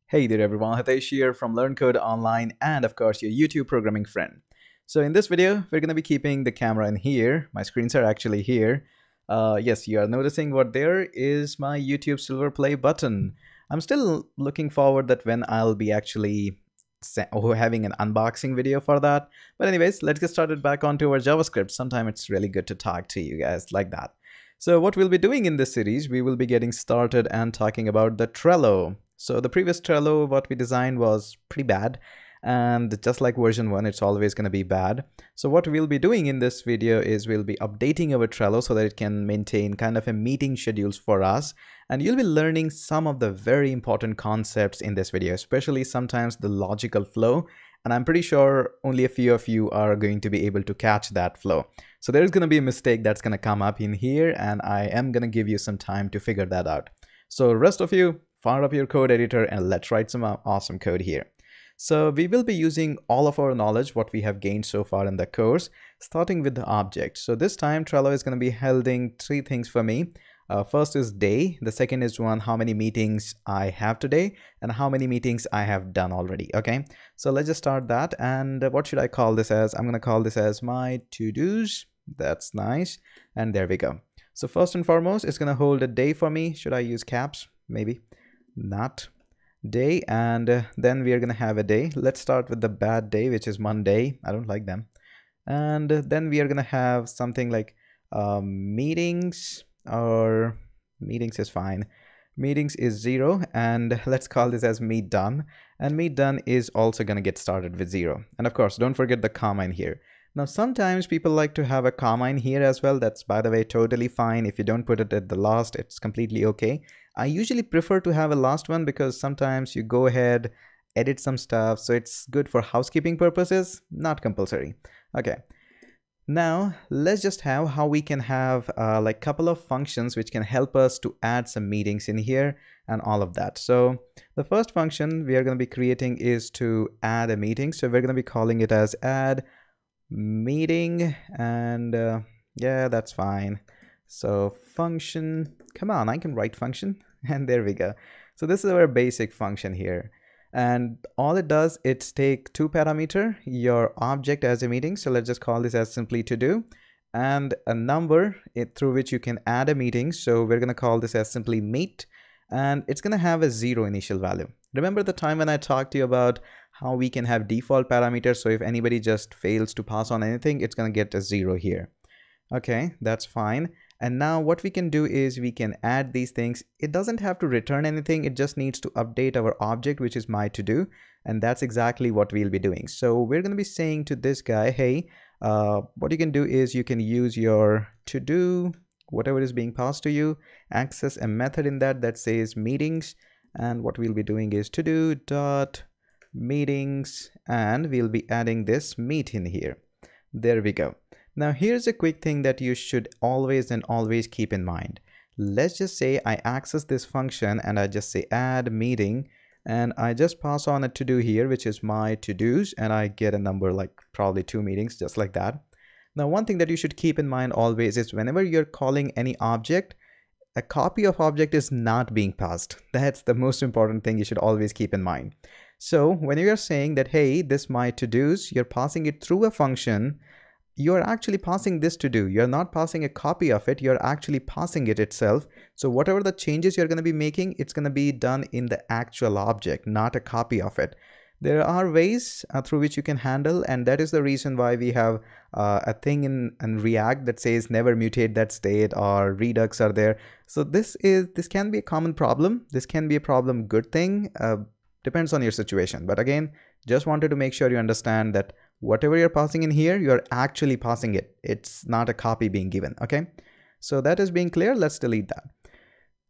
Hey there everyone, Hitesh here from Learn Code Online and of course your YouTube programming friend. So in this video, we're going to be keeping the camera in here. My screens are actually here. Yes, you are noticing what there is my YouTube Silver Play button. I'm still looking forward that when I'll be actually having an unboxing video for that. But anyways, let's get started back onto our JavaScript. Sometimes it's really good to talk to you guys like that. So what we'll be doing in this series, we will be getting started and talking about the Trello. So the previous Trello, what we designed was pretty bad. And just like version 1, it's always going to be bad. So what we'll be doing in this video is we'll be updating our Trello so that it can maintain kind of a meeting schedules for us. And you'll be learning some of the very important concepts in this video, especially sometimes the logical flow. And I'm pretty sure only a few of you are going to be able to catch that flow. So there's going to be a mistake that's going to come up in here, and I am going to give you some time to figure that out. So rest of you, fire up your code editor and let's write some awesome code here. So we will be using all of our knowledge, what we have gained so far in the course, starting with the object. So this time Trello is going to be holding three things for me. First is day, the second is how many meetings I have today, and how many meetings I have done already. Okay, so let's just start that. And what should I call this as? I'm going to call this as my to-dos. That's nice. And there we go. So first and foremost, it's going to hold a day for me. Should I use caps? Maybe not. Day. And then we are going to have a day. Let's start with the bad day, which is Monday. I don't like them. And then we are going to have something like meetings, or meetings is fine. Meetings is 0, and let's call this as meet done. And meet done is also going to get started with 0. And of course, don't forget the comma in here. Now, sometimes people like to have a comma in here as well. That's, by the way, totally fine. If you don't put it at the last, it's completely okay. I usually prefer to have a last one because sometimes you go ahead, edit some stuff. So it's good for housekeeping purposes, not compulsory. Okay. Now, let's just have how we can have like couple of functions which can help us to add some meetings in here and all of that. So the first function we are going to be creating is to add a meeting. So we're going to be calling it as add meeting, and yeah, that's fine. So function, come on, I can write function, and there we go. So this is our basic function here. And all it does, it's take two parameter, your object as a meeting. So let's just call this as simply to do, and a number through which you can add a meeting. So we're going to call this as simply meet, and it's going to have a 0 initial value. Remember the time when I talked to you about how we can have default parameters. So if anybody just fails to pass on anything, it's going to get a 0 here. Okay, that's fine. And now what we can do is we can add these things. It doesn't have to return anything. It just needs to update our object, which is my to do. And that's exactly what we'll be doing. So we're going to be saying to this guy, hey, what you can do is you can use your to do, whatever is being passed to you, access a method in that says meetings. And what we'll be doing is to do dot meetings, and we'll be adding this meet in here. There we go. Now here's a quick thing that you should always keep in mind. Let's just say I access this function and I just say add meeting, and I just pass on a to do here, which is my to dos, and I get a number like probably 2 meetings, just like that. Now one thing that you should keep in mind always is whenever you're calling any object, a copy of object is not being passed. That's the most important thing you should always keep in mind. So when you are saying that, hey, this my to dos, you're passing it through a function, you're actually passing this to do. You're not passing a copy of it. You're actually passing it itself. So whatever the changes you're going to be making, it's going to be done in the actual object, not a copy of it. There are ways through which you can handle, and that is the reason why we have a thing in React that says never mutate that state, or Redux are there. So this can be a common problem. This can be a problem, good thing, depends on your situation. But again, just wanted to make sure you understand that whatever you're passing in here, you're actually passing it. It's not a copy being given. Okay, so that is being clear. Let's delete that.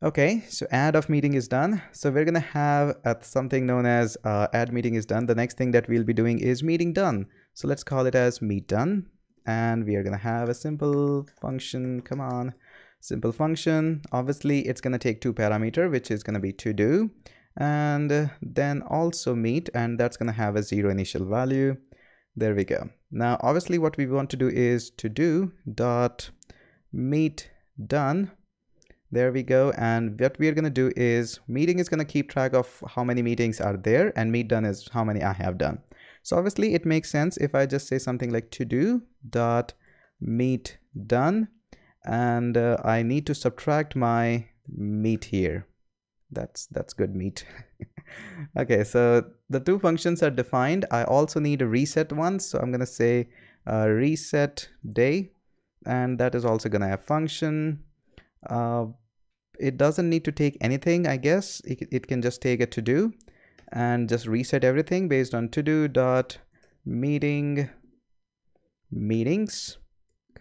Okay, so add of meeting is done. So we're gonna have something known as add meeting is done. The next thing that we'll be doing is meeting done. So let's call it as meet done, and we are gonna have a simple function. Come on, simple function. Obviously it's gonna take two parameter, which is gonna be to do, and then also meet, and that's gonna have a 0 initial value. There we go. Now obviously what we want to do is to do dot meet done, There we go. And what we are going to do is meeting is going to keep track of how many meetings are there, and meet done is how many I have done. So obviously it makes sense if I just say something like to do dot meet done, and I need to subtract my meet here. That's good, meet. Okay, so the two functions are defined. I also need a reset one, so I'm going to say reset day, and that is also going to have function. It doesn't need to take anything, I guess. It can just take a to do and just reset everything based on to do dot meetings.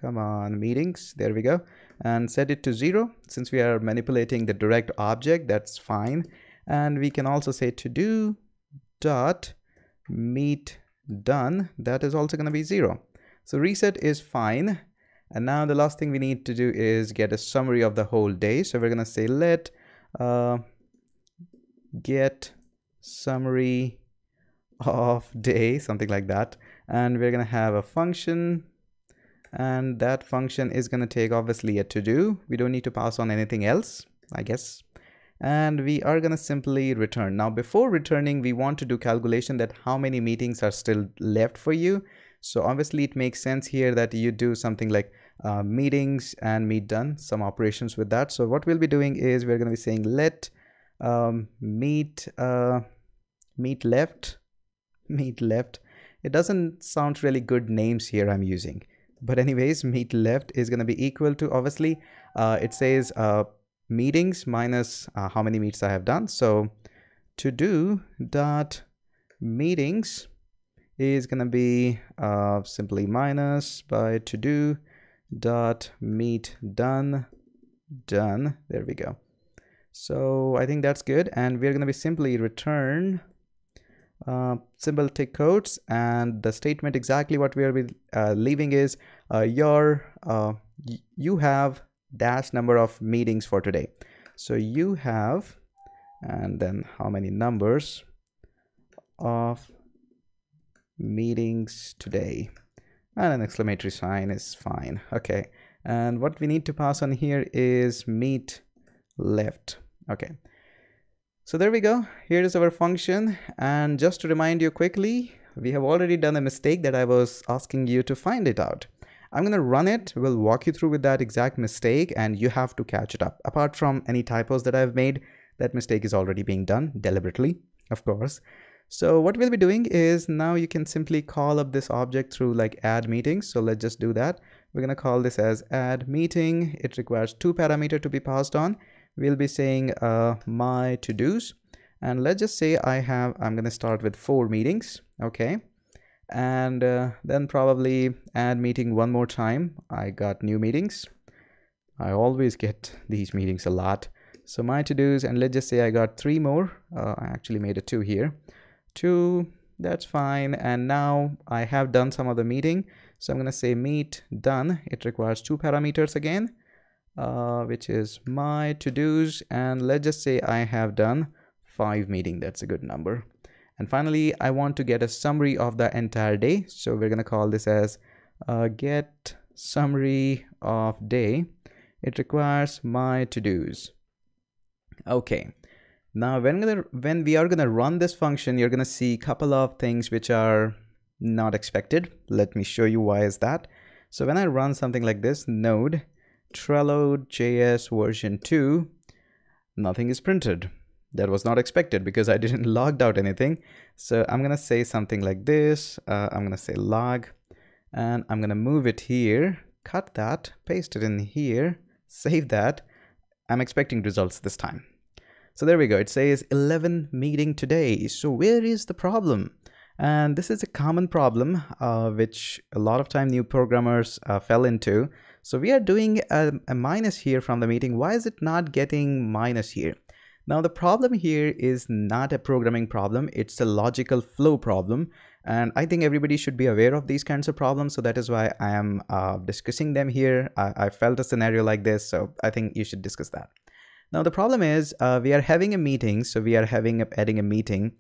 Come on, meetings. There we go. And set it to 0. Since we are manipulating the direct object, that's fine. And we can also say to do dot meet done. That is also going to be 0. So reset is fine. And now the last thing we need to do is get a summary of the whole day. So we're going to say let get summary of day, something like that. And we're going to have a function, and that function is going to take obviously a to do. We don't need to pass on anything else, I guess. And we are going to simply return. Now before returning, we want to do calculation that how many meetings are still left for you. So obviously it makes sense here that you do something like meetings and meet done, some operations with that. So what we'll be doing is we're going to be saying let meet left. It doesn't sound really good names here I'm using, but anyways, meet left is going to be equal to, obviously it says meetings minus how many meets I have done. So to do dot meetings is going to be simply minus by to do dot meet done. There we go. So I think that's good, and we're going to be simply return symbol tick quotes, and the statement exactly what we are leaving is you have dash number of meetings for today. So you have, and then how many numbers of meetings today, and an exclamatory sign is fine. Okay, and what we need to pass on here is meet left. Okay, so there we go. Here is our function. And just to remind you quickly, we have already done a mistake that I was asking you to find it out. I'm going to run it. We'll walk you through with that exact mistake, and you have to catch it up. Apart from any typos that I've made, that mistake is already being done deliberately, of course. So what we'll be doing is now you can simply call up this object through like add meetings. So let's just do that. We're going to call this as add meeting. It requires 2 parameters to be passed on. We'll be saying my to-dos, and let's just say I'm going to start with 4 meetings. Okay, and then probably add meeting one more time. I got new meetings. I always get these meetings a lot. So my to-dos, and let's just say I got 3 more. I actually made a 2 here. 2, that's fine. And now I have done some of the meeting, so I'm going to say meet done. It requires 2 parameters again, which is my to-dos, and let's just say I have done 5 meetings. That's a good number. And finally, I want to get a summary of the entire day, so we're going to call this as get summary of day. It requires my to-dos. Okay, now when we are going to run this function, you're going to see a couple of things which are not expected. Let me show you why is that. So when I run something like this, node Trello JS version 2, nothing is printed. That was not expected because I didn't logged out anything. So I'm going to say something like this. I'm going to say log, and I'm going to move it here, cut that, paste it in here, save that. I'm expecting results this time. So there we go. It says 11 meeting today. So where is the problem? And this is a common problem which a lot of time new programmers fell into. So we are doing a minus here from the meeting. Why is it not getting minus here? Now the problem here is not a programming problem. It's a logical flow problem. And I think everybody should be aware of these kinds of problems. So that is why I am discussing them here. I felt a scenario like this, so I think you should discuss that. Now the problem is we are having a meeting. So we are adding a meeting.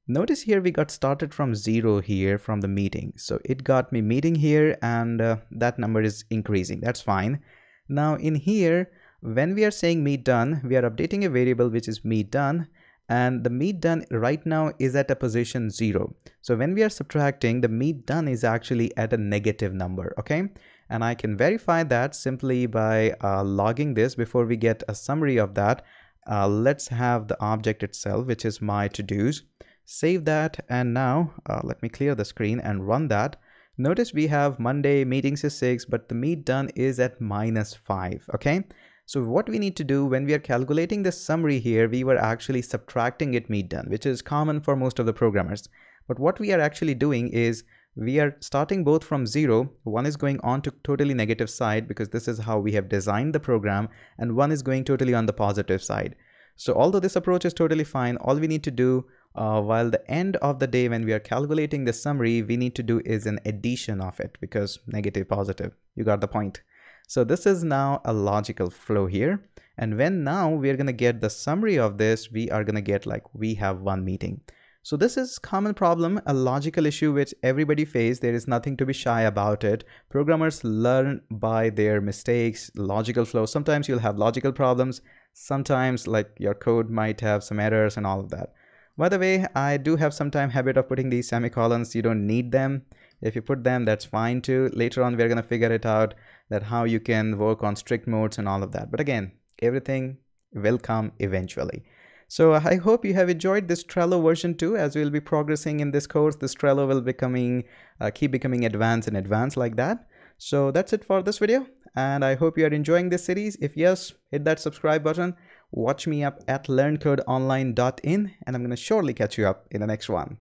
Notice here we got started from 0 here from the meeting. So it got me meeting here, and that number is increasing. That's fine. Now in here, when we are saying meet done, we are updating a variable which is meet done, and the meet done right now is at a position 0. So when we are subtracting, the meet done is actually at a negative number, okay? And I can verify that simply by logging this. Before we get a summary of that, let's have the object itself, which is my to-dos. Save that, and now let me clear the screen and run that. Notice we have Monday meetings is 6, but the meet done is at -5, okay? So what we need to do when we are calculating the summary here, we were actually subtracting it meet done, which is common for most of the programmers. But what we are actually doing is we are starting both from 0. One is going on to totally negative side because this is how we have designed the program, and one is going totally on the positive side. So although this approach is totally fine, all we need to do while the end of the day when we are calculating the summary, we need to do is an addition of it, because negative, positive, you got the point. So this is now a logical flow here. And when now we're going to get the summary of this, we are going to get like we have one meeting. So this is common problem, a logical issue which everybody face. There is nothing to be shy about it. Programmers learn by their mistakes, logical flow. Sometimes you'll have logical problems. Sometimes like your code might have some errors and all of that. By the way, I do have some habit of putting these semicolons. You don't need them. If you put them, that's fine too. Later on, we're going to figure it out that how you can work on strict modes and all of that. But again, everything will come eventually. So I hope you have enjoyed this Trello version 2. As we'll be progressing in this course, this Trello will keep becoming advanced and advanced like that. So that's it for this video. And I hope you are enjoying this series. If yes, hit that subscribe button. Watch me up at learncodeonline.in, and I'm going to surely catch you up in the next one.